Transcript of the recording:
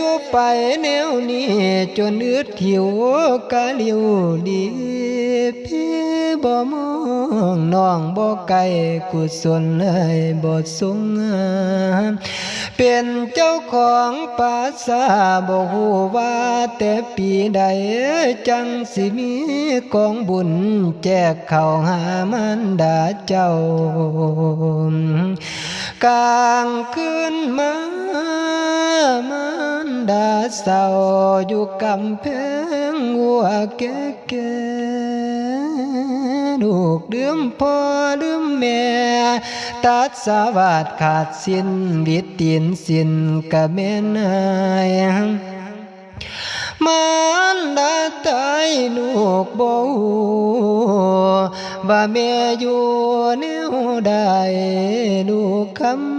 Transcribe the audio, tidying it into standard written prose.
อยู่ไปแนวนี้จนอึดหิวกะลิวดีพี่บ่มองน้องบ่ไกลกุศลเลยบ่สูงเป็นเจ้าของภาษาบ่ฮู้ว่าแต่ปีใดจังสิมีกองบุญแจกเข้าหามันดาเจ้ากลางคืนมันดาเศร้าอยู่กำแพงหัวแก่ๆลูกลืมพ่อลืมแม่ตัดสวัสดขาดสิ้นบิดตีนสิ้นกะแม่นายมันดาตายลูกบ่ฮู้ว่าแม่อยู่แนวใดลูกคำ